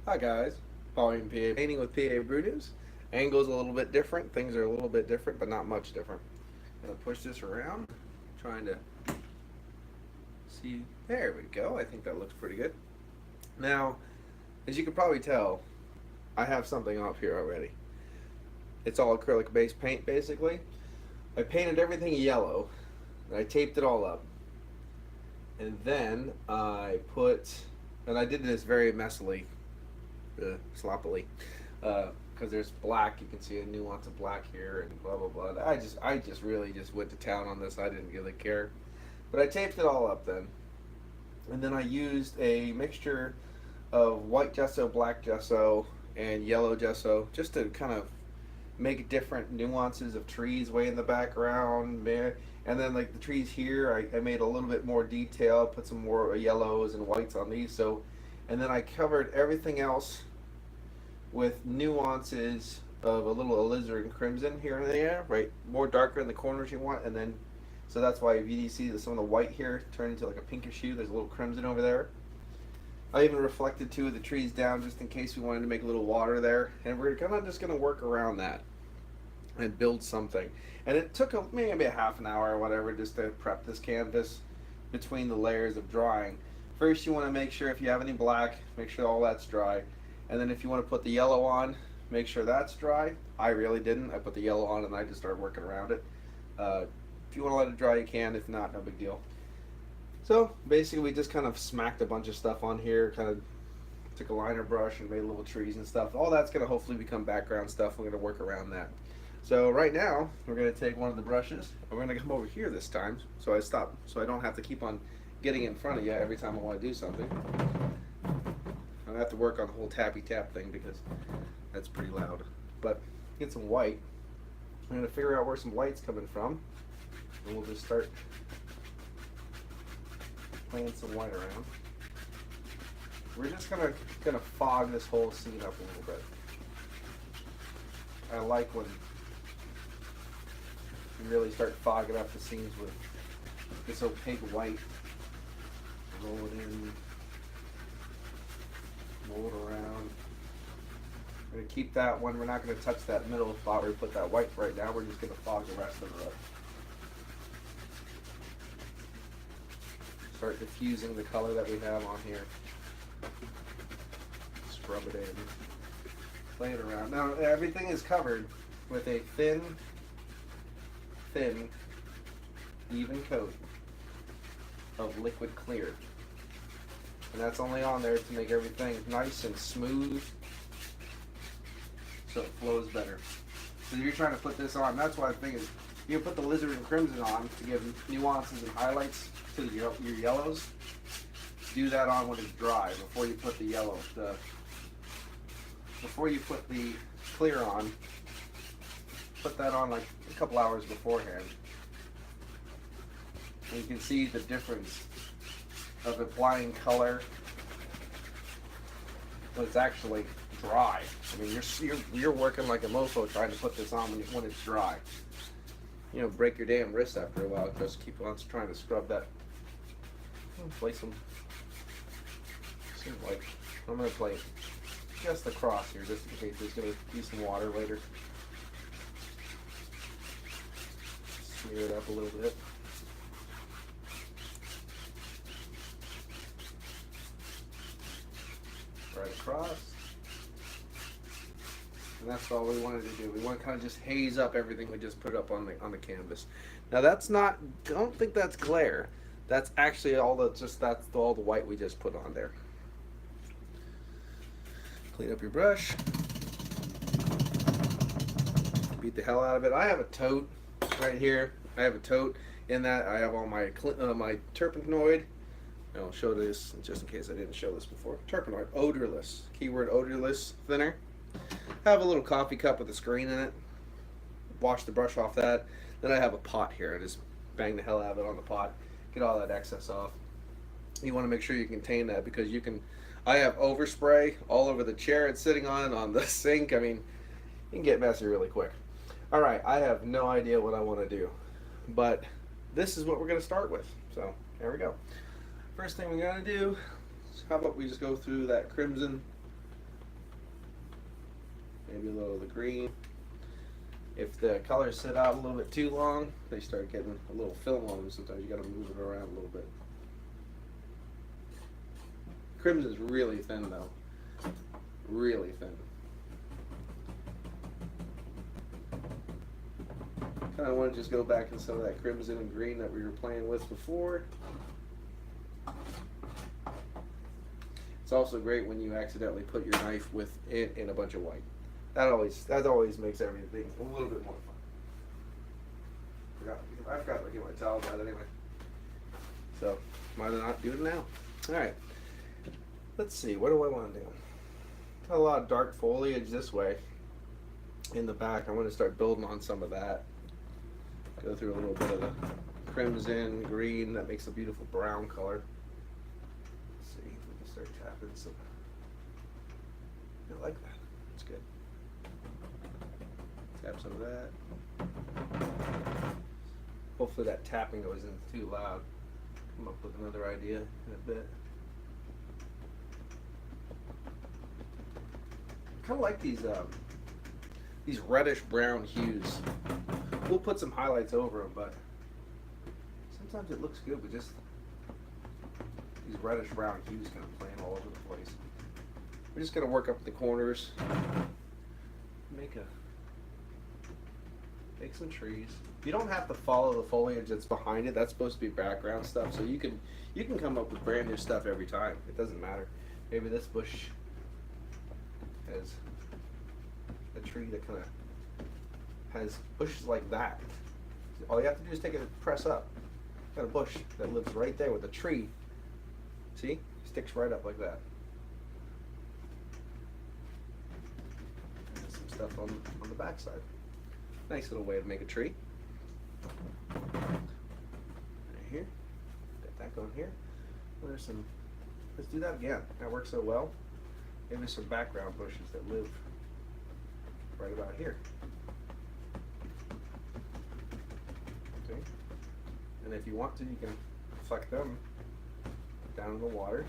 Hi guys, Volume PA Painting with PA Brew News. Angle's a little bit different, things are a little bit different, but not much different. I'm gonna push this around, trying to see. There we go. I think that looks pretty good. Now, as you can probably tell, I have something off here already. It's all acrylic based paint basically. I painted everything yellow, and I taped it all up, and then and I did this very messily, sloppily, because there's black. You can see a nuance of black here, and blah blah blah. I just really just went to town on this. I didn't really care, but I taped it all up then, and then I used a mixture of white gesso, black gesso, and yellow gesso just to kind of make different nuances of trees way in the background. And then like the trees here, I made a little bit more detail, put some more yellows and whites on these. So, and then I covered everything else with nuances of a little alizarin crimson here and there, right? More darker in the corners you want, and then so that's why if you see some of the white here turn into like a pinkish hue, there's a little crimson over there. I even reflected two of the trees down just in case we wanted to make a little water there, and we're kind of just going to work around that and build something. And it took maybe a half an hour or whatever just to prep this canvas between the layers of drying. First, you want to make sure if you have any black, make sure all that's dry. And then if you want to put the yellow on, make sure that's dry. I really didn't. I put the yellow on and I just started working around it. If you want to let it dry, you can. If not, no big deal. So basically, we just kind of smacked a bunch of stuff on here, kind of took a liner brush and made little trees and stuff. All that's going to hopefully become background stuff. We're going to work around that. So right now, we're going to take one of the brushes, and we're going to come over here this time, so I stop, so I don't have to keep on getting in front of you every time I want to do something. I don't have to work on the whole tappy tap thing because that's pretty loud. But get some white. I'm going to figure out where some white's coming from, and we'll just start playing some white around. We're just gonna fog this whole scene up a little bit. I like when you really start fogging up the scenes with this opaque white. Roll it in, roll it around. We're gonna keep that one. We're not gonna touch that middle spot where we put that white right now. We're just gonna fog the rest of the. Start diffusing the color that we have on here. Scrub it in. Play it around. Now everything is covered with a thin, even coat of liquid clear. And that's only on there to make everything nice and smooth so it flows better. So you're trying to put this on, that's why the thing is, you put the lizard and crimson on to give nuances and highlights to your yellows. Do that on when it's dry before you put the yellow. Before you put the clear on, put that on like a couple hours beforehand. And you can see the difference of applying color when it's actually dry. I mean, you're working like a mofo trying to put this on when it's dry. You know, break your damn wrist after a while. Just keep on trying to scrub that. Play some white. I'm gonna play just across here, just in case there's gonna be some water later. Smear it up a little bit. Right across. And that's all we wanted to do. We want to kind of just haze up everything we just put up on the canvas. Now that's not. Don't think that's glare. That's actually all that's all the white we just put on there. Clean up your brush. Beat the hell out of it. I have a tote right here. I have a tote. In that I have all my my turpentinoid. I'll show this just in case I didn't show this before. Turpentinoid, odorless. Keyword odorless thinner. I have a little coffee cup with a screen in it. Wash the brush off that. Then I have a pot here. I just bang the hell out of it on the pot. Get all that excess off. You want to make sure you contain that because you can. I have overspray all over the chair it's sitting on the sink. I mean, you can get messy really quick. All right, I have no idea what I want to do, but this is what we're going to start with. So here we go. First thing we're going to do is how about we just go through that crimson maybe a little of the green. If the colors sit out a little bit too long, they start getting a little film on them. Sometimes you got to move it around a little bit. Crimson's really thin though, really thin. Kind of want to just go back in some of that crimson and green that we were playing with before. It's also great when you accidentally put your knife in a bunch of white. That always makes everything a little bit more fun. I forgot to get my towels out anyway. So might as well not do it now. All right. Let's see. What do I want to do? Got a lot of dark foliage this way in the back. I want to start building on some of that. Go through a little bit of the crimson, green. That makes a beautiful brown color. Let's see if we can start tapping some. I like that. That's good. Tap some of that. Hopefully that tapping wasn't too loud. Come up with another idea in a bit. Kind of like these reddish brown hues. We'll put some highlights over them, but sometimes it looks good with just these reddish brown hues kind of playing all over the place. We're just gonna work up the corners, make some trees. You don't have to follow the foliage that's behind it. That's supposed to be background stuff. So you can come up with brand new stuff every time. It doesn't matter. Maybe this bush has a tree that kind of has bushes like that. All you have to do is take it and press up. Got a bush that lives right there with a tree. See? Sticks right up like that. And some stuff on the back side. Nice little way to make a tree. Right here. Got that going here. There's some. Let's do that again. That works so well. Maybe some background bushes that live right about here. Okay. And if you want to, you can fleck them down in the water.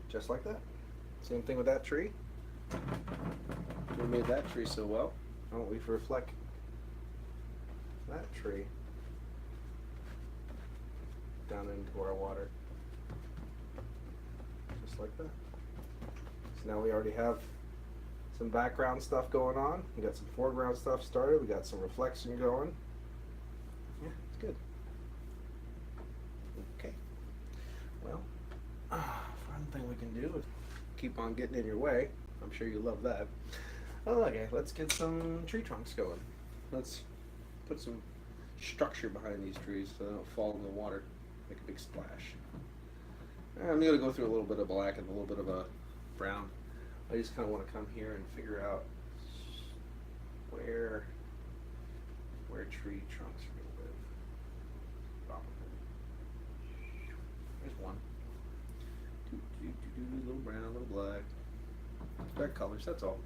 Just like that. Same thing with that tree. We made that tree so well. Why don't we reflect that tree down into our water? Just like that. So now we already have some background stuff going on. We got some foreground stuff started. We got some reflection going. Yeah, it's good. Okay. Well, fun thing we can do is keep on getting in your way. I'm sure you love that. Oh, okay, let's get some tree trunks going. Let's put some structure behind these trees so they don't fall in the water, make a big splash. I'm going to go through a little bit of black and a little bit of a brown. I just kind of want to come here and figure out where tree trunks are going to live. There's one. A little brown, a little black. Dark colors, that's all.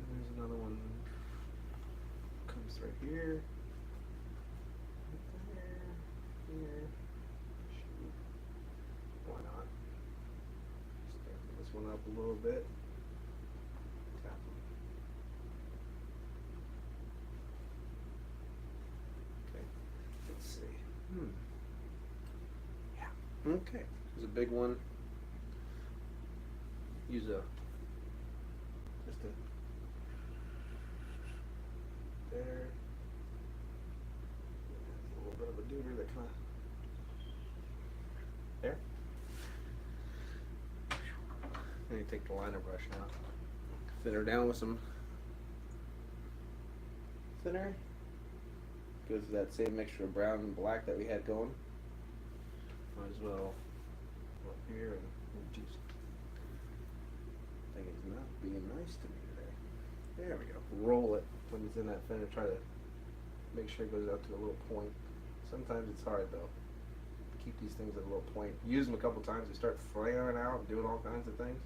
And there's another one. Comes right here. Right there. Here. Shoot. Why not? Just open this one up a little bit. Tap them. Okay. Let's see. Yeah. Okay. There's a big one. Use there. A little bit of a dooter that kind of there. Then you take the liner brush now. Thinner down with some thinner. Goes to that same mixture of brown and black that we had going. Might as well go up here and just. Thing is not being nice to me today. There we go. Roll it when it's in that thinner. Try to make sure it goes out to a little point. Sometimes it's hard though. Keep these things at a little point. Use them a couple times. They start flaring out and doing all kinds of things.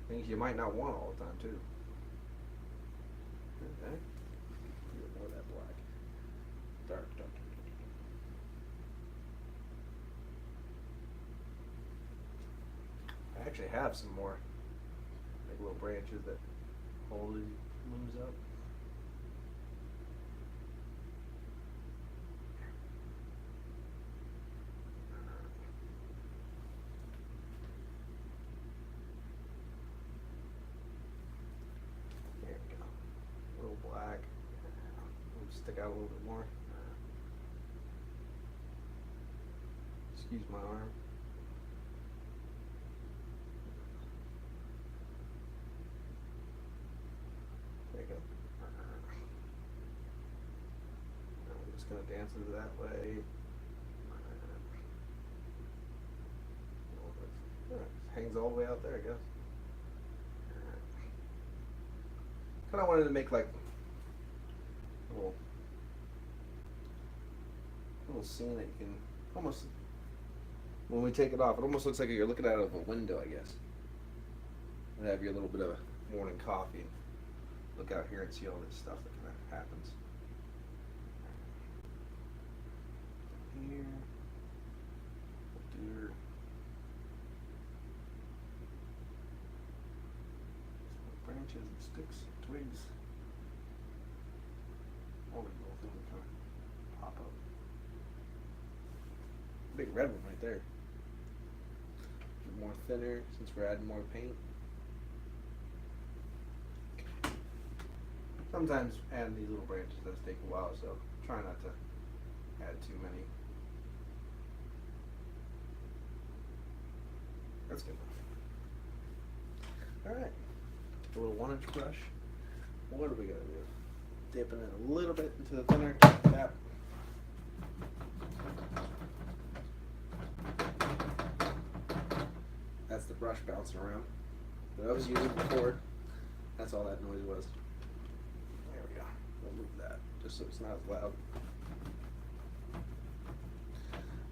Things you might not want all the time too. Okay. More of that black. Dark, dark, dark. I actually have some more. Like little branches that hold these leaves up. There we go. A little black. Stick out a little bit more. Excuse my arm. There you go. I'm just going to dance it that way. Hangs all the way out there, I guess. Kind of wanted to make like a little scene that you can almost, when we take it off, it almost looks like you're looking out of a window, I guess. And have your little bit of a morning coffee. Look out here and see all this stuff that kind of happens. Here, we'll do branches and sticks, twigs. All these little things that kind of pop up. Big red one right there. More thinner since we're adding more paint. Sometimes adding these little branches does take a while, so try not to add too many. That's good enough. Alright, a little 1-inch brush. What are we going to do? Dipping it a little bit into the thinner cap. That's the brush bouncing around that I was using before. That's all that noise was. There we go. We'll move that just so it's not as loud.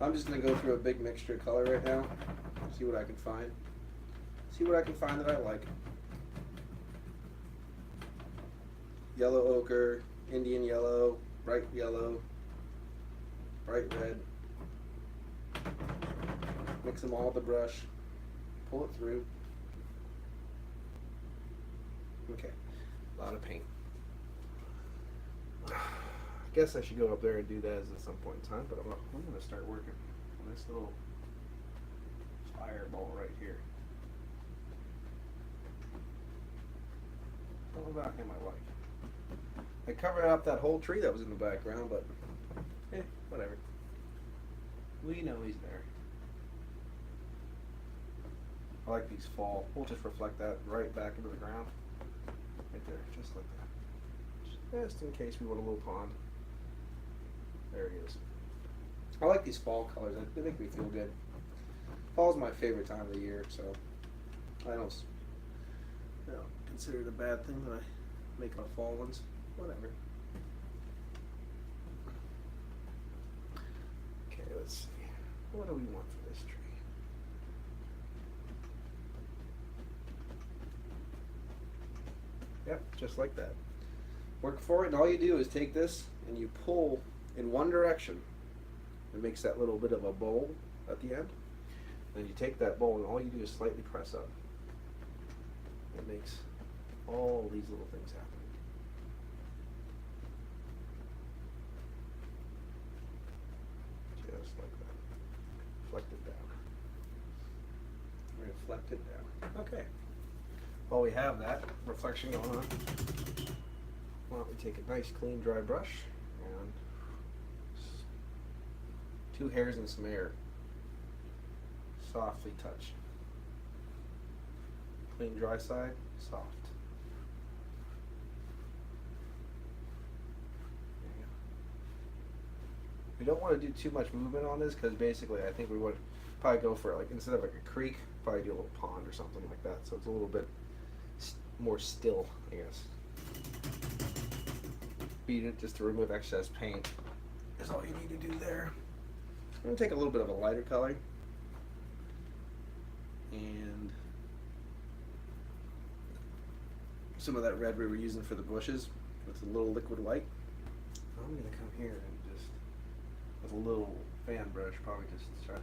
I'm just going to go through a big mixture of color right now. See what I can find. See what I can find that I like. Yellow ochre, Indian yellow, bright red. Mix them all with the brush. Pull it through. Okay, a lot of paint. I guess I should go up there and do that at some point in time, but I'm going to start working on this little fireball right here. What about him I like? I covered up that whole tree that was in the background, but whatever. We know he's there. I like these fall. We'll just reflect that right back into the ground. Right there, just like that. Just in case we want a little pond. There he is. I like these fall colors. They make me feel good. Fall's my favorite time of the year, so I don't consider it a bad thing that I make my fall ones. Whatever. Okay, let's see. What do we want for this tree? Yep, just like that. Work for it, and all you do is take this and you pull in one direction. It makes that little bit of a bowl at the end. Then you take that bowl and all you do is slightly press up. It makes all these little things happen. Just like that. Reflect it down. Reflect it down. Okay. While we have that reflection going on, why don't we take a nice clean dry brush and 2 hairs and some air. Softly touch. Clean dry side, soft. There you go. We don't want to do too much movement on this because basically I think we would probably go for like instead of like a creek, probably do a little pond or something like that. So it's a little bit more still, I guess. Beat it just to remove excess paint. That's all you need to do there. I'm going to take a little bit of a lighter color and some of that red we were using for the bushes with a little liquid white. I'm going to come here and just, with a little fan brush, probably just try to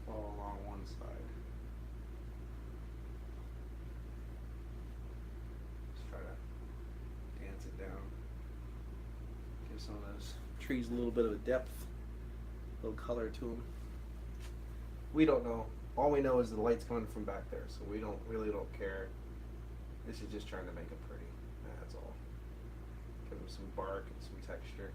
follow along one one side. Just try to dance it down. Give some of those trees a little bit of a depth, a little color to them. We don't know. All we know is the light's coming from back there, so we really don't care. This is just trying to make it pretty. That's all. Give them some bark and some texture.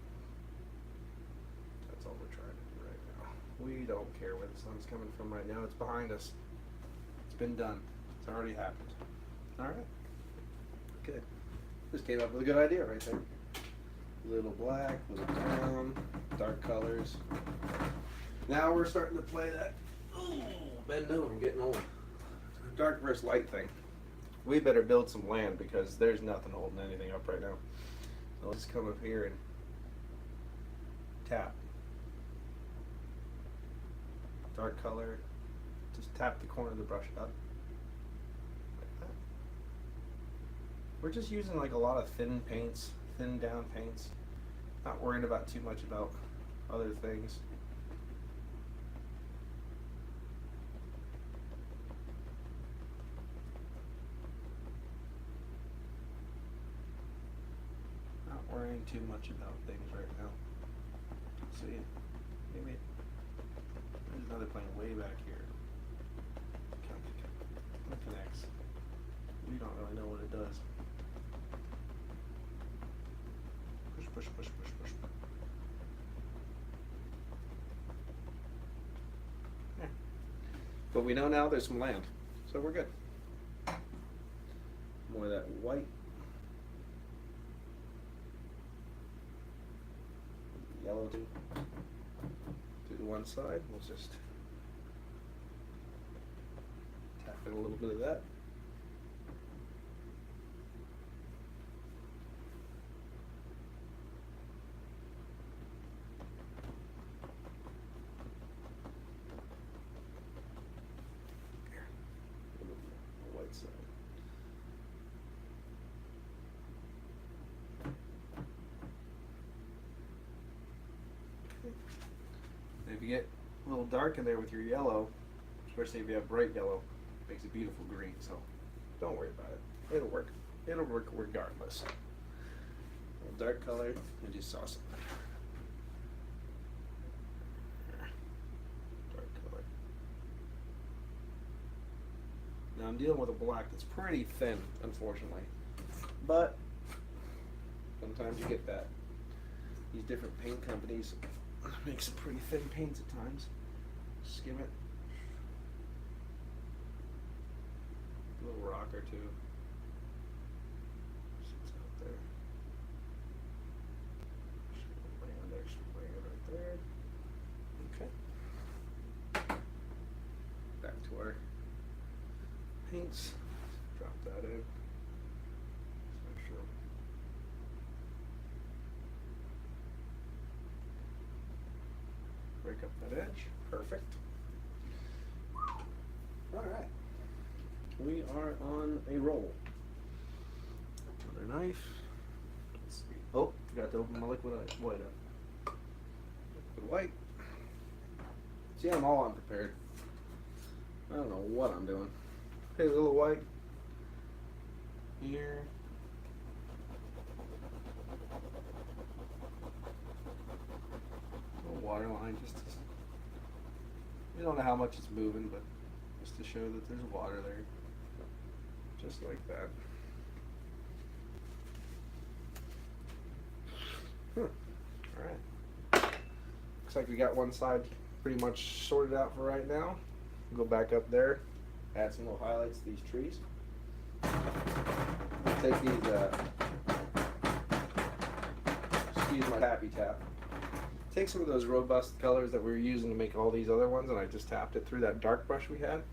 That's all we're trying to do right now. We don't care where the sun's coming from right now. It's behind us. It's been done. It's already happened. All right. Good. Just came up with a good idea right there. Little black, little brown, dark colors. Now we're starting to play that. Ooh, bend over, I'm getting old. Dark versus light thing. We better build some land because there's nothing holding anything up right now. So let's come up here and tap. Dark color. Just tap the corner of the brush up. Like that. We're just using like a lot of thin paints, thin down paints. Not worrying about too much about other things. Worrying too much about things right now. See, maybe there's another plane way back here. It connects. We don't really know what it does. Push, push, push, push, push. Yeah. But we know now there's some land, so we're good. More of that white. Yellow to the one side. We'll just tap in a little bit of that. Here, a little bit on the white side. If you get a little dark in there with your yellow, especially if you have bright yellow, it makes a beautiful green, so don't worry about it. It'll work. It'll work regardless. A little dark color, and just saw some. Dark color. Now I'm dealing with a black that's pretty thin, unfortunately. But sometimes you get that. These different paint companies make some pretty thin paints at times. Skim it. A little rock or two. Sits out there. Land, extra land right there. Okay. Back to our paints. Drop that in. Just make sure. Break up that edge. Perfect. Alright. We are on a roll. Another knife. Let's see. Oh, forgot to open my liquid white up. Liquid white. See, I'm all unprepared. I don't know what I'm doing. Hey, a little white. Here. Water line, just to, we don't know how much it's moving, but just to show that there's water there, just like that. All right. Looks like we got one side pretty much sorted out for right now. Go back up there, add some little highlights to these trees. Take these. Excuse my tappy tap. Take some of those robust colors that we were using to make all these other ones, and I just tapped it through that dark brush we had.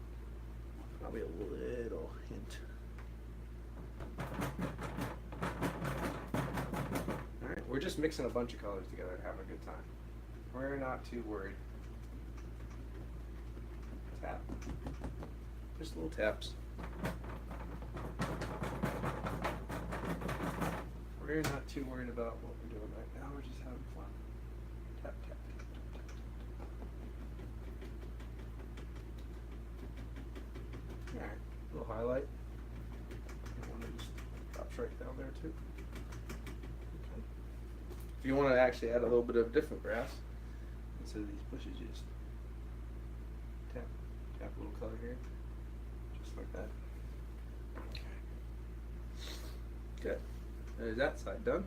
Probably a little hint. Alright, we're just mixing a bunch of colors together and having a good time. We're not too worried. Tap. Just little taps. We're not too worried about what we're doing right now. We're just having fun. Tap, tap, tap, tap, tap, tap. highlight. And one that just drops right down there too. Okay. If you want to actually add a little bit of different grass, instead of these bushes, you just tap a little color here, just like that. Okay. Good. There's that side done.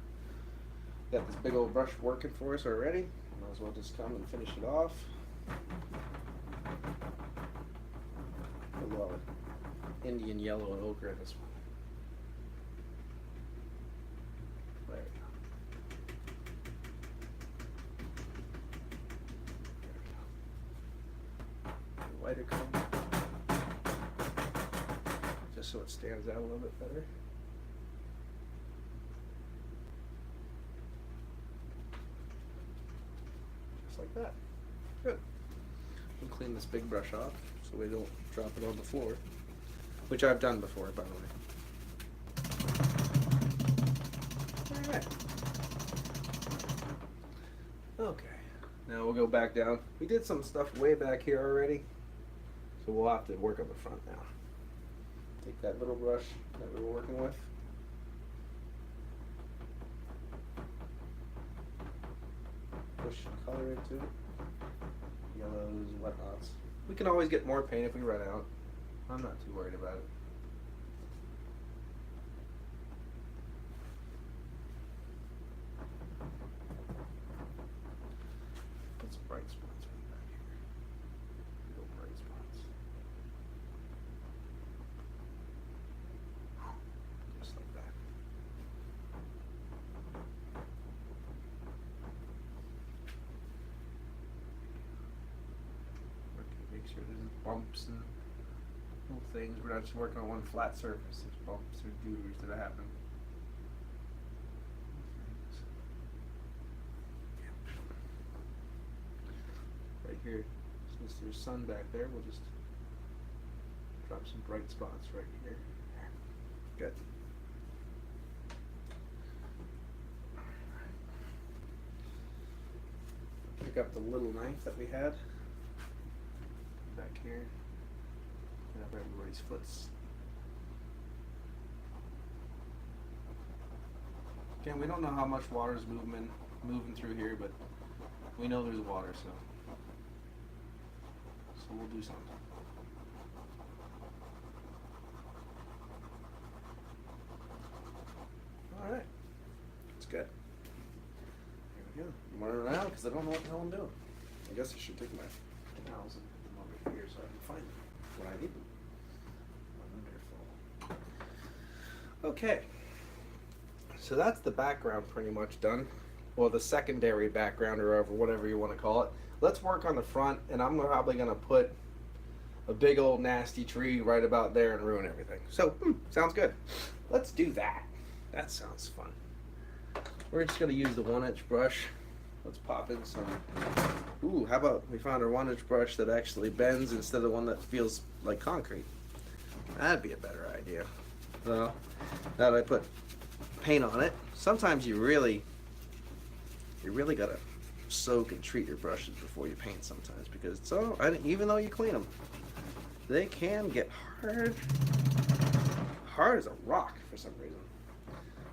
Got this big old brush working for us already. Might as well just come and finish it off. A lot of Indian yellow and ochre in this one. There we go. Lighter color, just so it stands out a little bit better. Just like that. Good. We'll clean this big brush off so we don't drop it on the floor, which I've done before, by the way. All right. Okay. Now we'll go back down. We did some stuff way back here already, so we'll have to work on the front now. Take that little brush that we were working with. Push color into it. Yellows, whatnots. We can always get more paint if we run out. I'm not too worried about it. Put some bright spots right back here. Little bright spots. Just like that. Make sure there's bumps and little things. We're not just working on one flat surface. There's bumps or gooters that happen. Right here, since there's sun back there, we'll just drop some bright spots right here. Good. Pick up the little knife that we had back here. Grab everybody's foots. Again, we don't know how much water is moving through here, but we know there's water, so we'll do something. All right, that's good. Here we go. I'm running around because I don't know what the hell I'm doing. I guess I should take my towels and put them over here so I can find them when I need them. Wonderful. Okay, so that's the background pretty much done. Well, the secondary background or whatever you want to call it. Let's work on the front, and I'm probably going to put a big old nasty tree right about there and ruin everything. So, sounds good. Let's do that. That sounds fun. We're just going to use the 1-inch brush. Let's pop in some. Ooh, how about we found a 1-inch brush that actually bends instead of one that feels like concrete? That'd be a better idea. Well, now that I put paint on it, sometimes you really gotta soak and treat your brushes before you paint sometimes, because even though you clean them, they can get hard as a rock for some reason.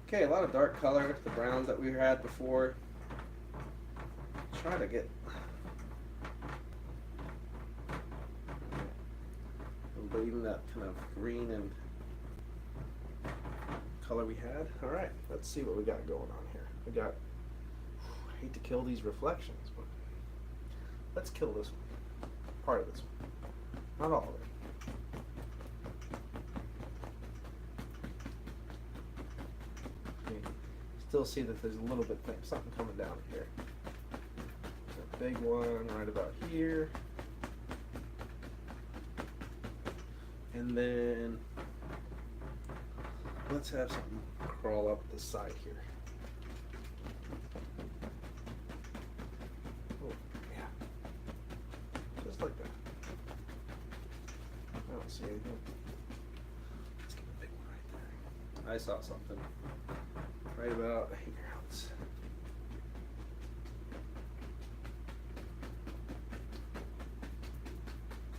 Okay, a lot of dark color, the browns that we had before. Try to get but even that kind of green and color we had. All right, let's see what we got going on here. We got, I hate to kill these reflections, but let's kill this one, part of this one, not all of it. You still see that there's a little bit something coming down here. A big one right about here. And then let's have something crawl up the side here. Oh, yeah. Just like that. I don't see anything. Let's get a big one right there. I saw something right about here.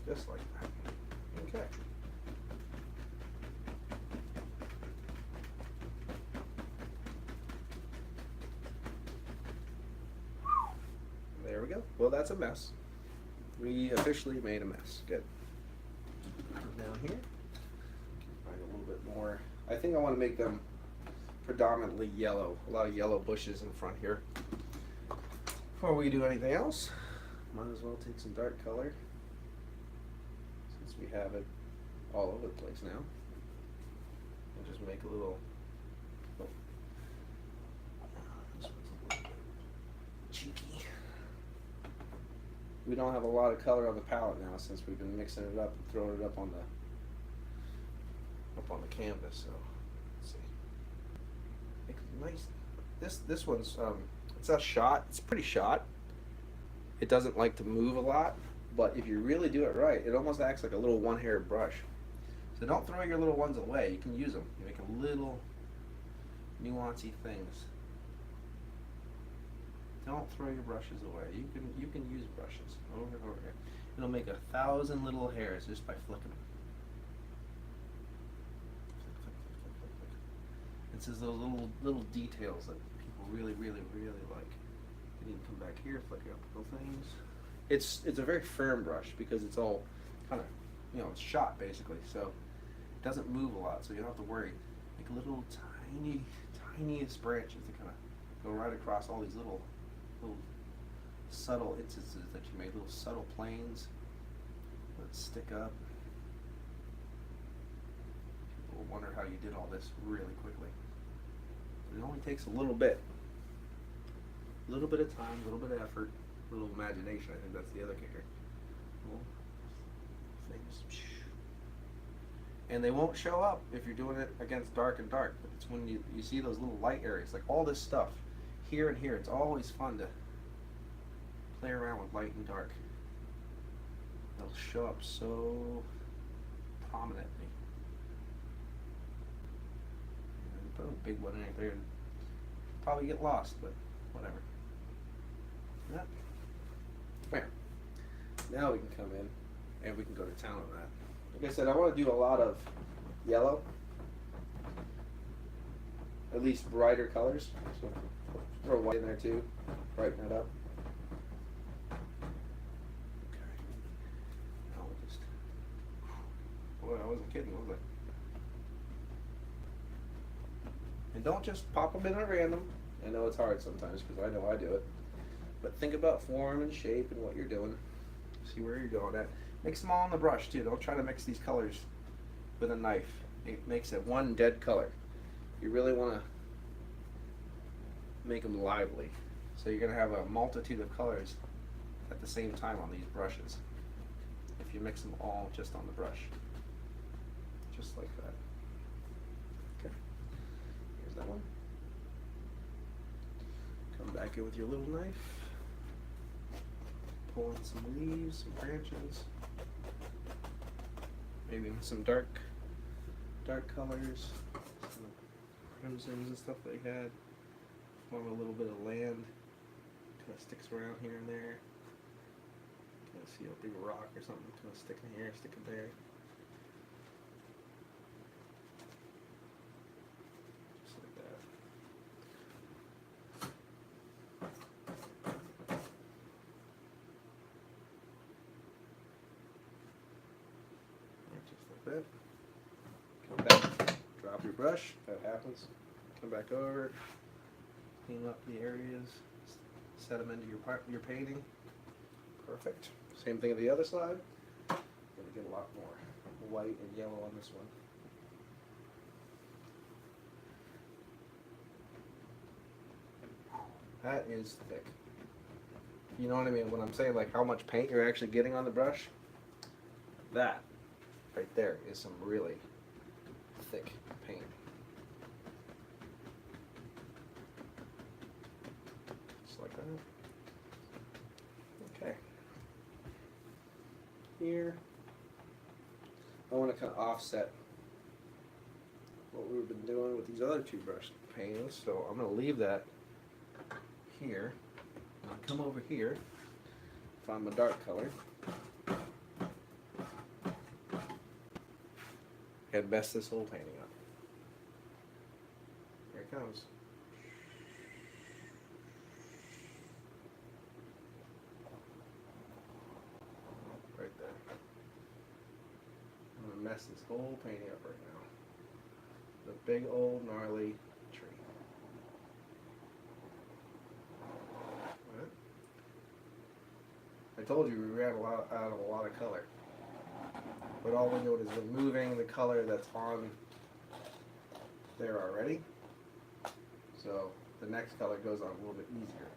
Just like that. Okay. go. Well, that's a mess. We officially made a mess. Good. Down here, find a little bit more. I think I want to make them predominantly yellow. A lot of yellow bushes in front here. Before we do anything else, might as well take some dark color since we have it all over the place now. And just make a little. Oh, this one's a little bit cheeky. We don't have a lot of color on the palette now since we've been mixing it up and throwing it up on the canvas. So let's see. Make it nice. This one's it's a shot. It's pretty shot. It doesn't like to move a lot, but if you really do it right, it almost acts like a little one-haired brush. So don't throw your little ones away. You can use them. You make a little nuancy things. Don't throw your brushes away. You can use brushes over and over again. It'll make 1,000 little hairs just by flicking them. It's just those little details that people really like. You can come back here, flick a couple things. It's a very firm brush because it's all kind of, it's shot basically, so it doesn't move a lot, so you don't have to worry. Like little tiniest branches that kind of go right across all these little subtle instances that you made, little subtle planes that stick up. People will wonder how you did all this really quickly. It only takes a little bit of time, a little bit of effort, a little imagination. I think that's the other kicker. Little things. And they won't show up if you're doing it against dark and dark. But it's when you see those little light areas, like all this stuff here and here. It's always fun to play around with light and dark. They'll show up so prominently. Put a big one right there and probably get lost, but whatever. Yeah. Bam. Now we can come in and we can go to town on that. Like I said, I want to do a lot of yellow, at least brighter colors. So throw white in there too, brighten it up. Okay. Now we'll just. Boy, I wasn't kidding, was I? And don't just pop them in at random. I know it's hard sometimes because I know I do it. But think about form and shape and what you're doing. See where you're going at. Mix them all on the brush too. Don't try to mix these colors with a knife. It makes it one dead color. You really want to make them lively. So you're going to have a multitude of colors at the same time on these brushes. If you mix them all just on the brush. Just like that. Okay. Here's that one. Come back in with your little knife. Pull in some leaves, some branches. Maybe some dark colors. Some crimsons and stuff they had. Form a little bit of land. Kind of sticks around here and there. Kind of see a big rock or something kind of sticking here, sticking there. Just like that. Just like that. Come back, drop your brush, that happens. Come back over, clean up the areas, set them into your painting. Perfect. Same thing on the other side. Gonna get a lot more white and yellow on this one. That is thick. You know what I mean when I'm saying like how much paint you're actually getting on the brush? That right there is some really thick paint. Just like that. Okay. Here, I want to kind of offset what we've been doing with these other two brush paintings, so I'm going to leave that here. I'll come over here, find my dark color, and mess this whole painting up. Here it comes. mess this whole painting up right now. The big old gnarly tree. Right. I told you we ran out of a lot of color. But all we're doing is removing the color that's on there already. So the next color goes on a little bit easier.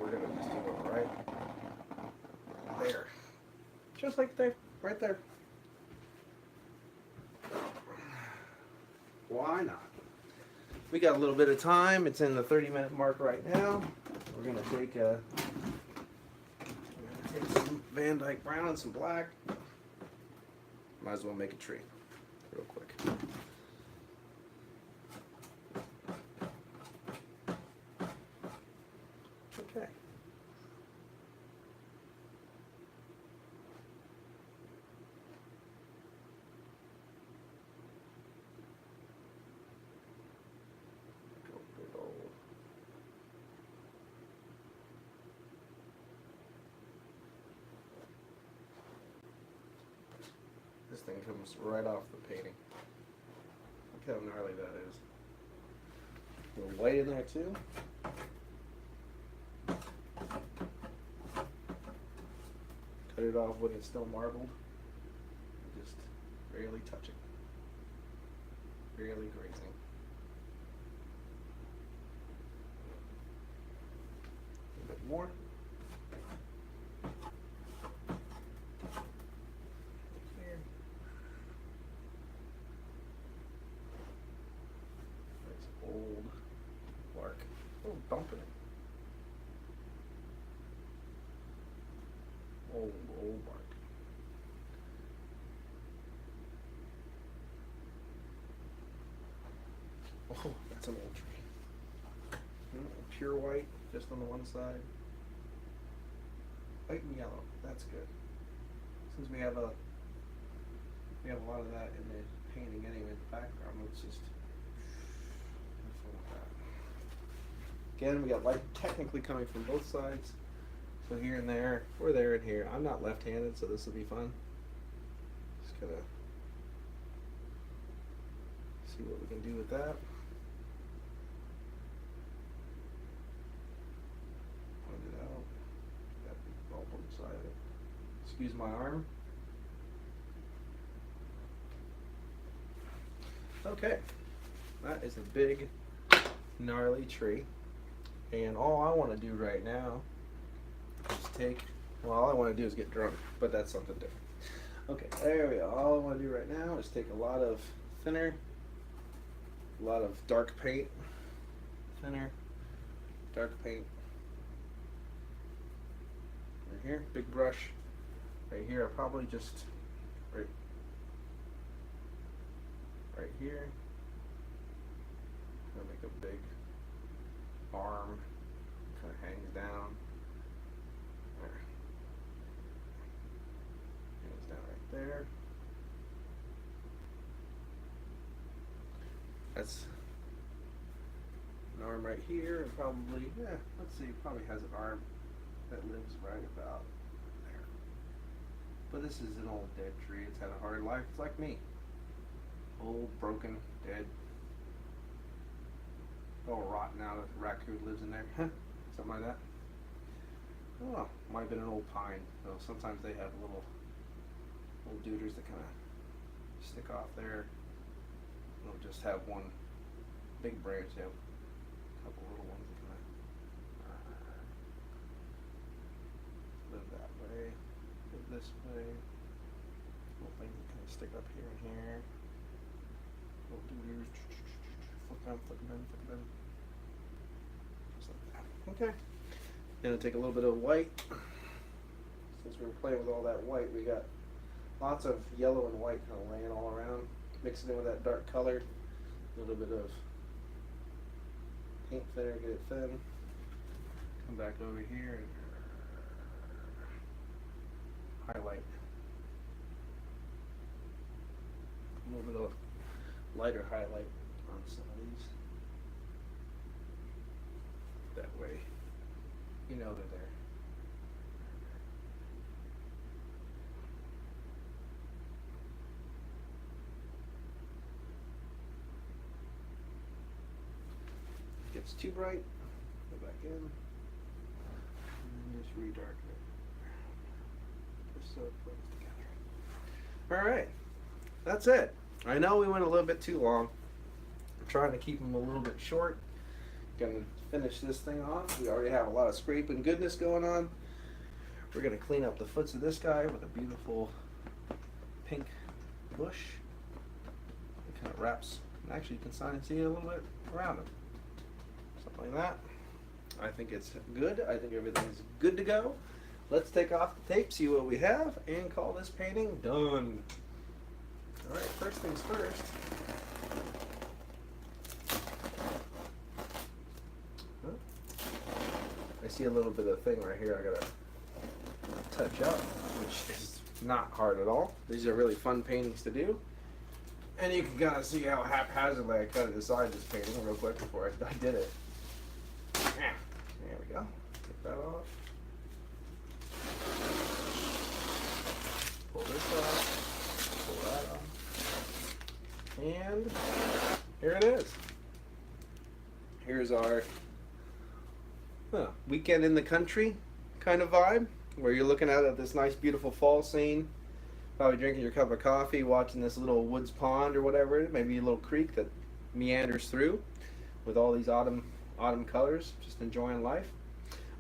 We're going to just do it right there. Just like there, right there. Why not? We got a little bit of time. It's in the 30-minute mark right now. We're going to take some Van Dyke brown and some black. Might as well make a tree real quick. Okay. Go big old. This thing comes right off the painting. Look how gnarly that is. A little white in there too. Cut it off when it's still marbled. Just barely touching. Barely grazing. A bit more. Here. Nice old bark. A little bump in it. Old bark. Oh, that's an old tree. Pure white, just on the one side. White and yellow, that's good. Since we have a lot of that in the painting anyway in the background, let's just have fun with that. Again, we got light technically coming from both sides. So here and there, or there and here. I'm not left-handed, so this will be fun. Just gonna see what we can do with that. Point it out. That big bulb on the side of it. Excuse my arm. Okay, that is a big, gnarly tree. And all I want to do right now all I want to do is get drunk, but that's something different. Okay, there we go. All I want to do right now is take a lot of thinner, a lot of dark paint, thinner, dark paint. Right here, big brush. Right here, I'll probably just, right here, I'm gonna make a big arm, kind of hangs down. There. That's an arm right here, and probably, let's see, it probably has an arm that lives right about there. But this is an old dead tree. It's had a hard life. It's like me. Old, broken, dead. All rotten out. A raccoon lives in there. Something like that. Oh, might have been an old pine. So sometimes they have little dooders that kind of stick off there. They'll just have one big branch. They have a couple little ones that kind of live that way, live this way. Little things that kind of stick up here and here. Little dooders. Flick them, flick them, flick them. Just like that. Okay. Gonna take a little bit of white. Since we were playing with all that white, we got lots of yellow and white kind of laying all around. Mixing it with that dark color. A little bit of paint thinner, get it thin. Come back over here and highlight. A little bit of lighter highlight on some of these. That way, you know they're there. it's too bright, go back in, and just redarken it. Just so it blends together. Alright, that's it. I know we went a little bit too long. I'm trying to keep them a little bit short. Gonna finish this thing off. We already have a lot of scraping goodness going on. We're gonna clean up the foots of this guy with a beautiful pink bush. It kind of wraps, and actually you can sign and see a little bit around him. Something like that. I think it's good. I think everything's good to go. Let's take off the tape, see what we have, and call this painting done. Alright, first things first. I see a little bit of thing right here I gotta touch up, which is not hard at all. These are really fun paintings to do. And you can kind of see how haphazardly I cut it aside this painting real quick before I did it. There we go. Take that off. Pull this off. Pull that off. And here it is. Here's our weekend in the country kind of vibe, where you're looking out at this nice beautiful fall scene, probably drinking your cup of coffee, watching this little woods pond or whatever, maybe a little creek that meanders through with all these autumn colors, just enjoying life.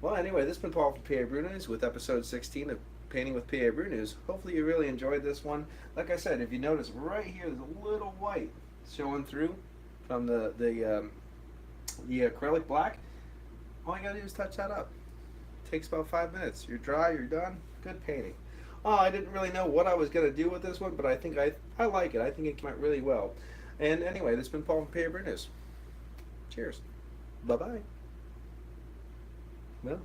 Well, anyway, this has been Paul from PABrewNews with episode 16 of Painting with PABrewNews. Hopefully you really enjoyed this one. Like I said, if you notice right here, there's a little white showing through from the acrylic black. All you gotta do is touch that up. Takes about 5 minutes. You're dry, you're done. Good painting. Oh, I didn't really know what I was gonna do with this one, but I think I like it. I think it came out really well. And anyway, this has been Paul from PABrewNews. Cheers. Bye bye. Well,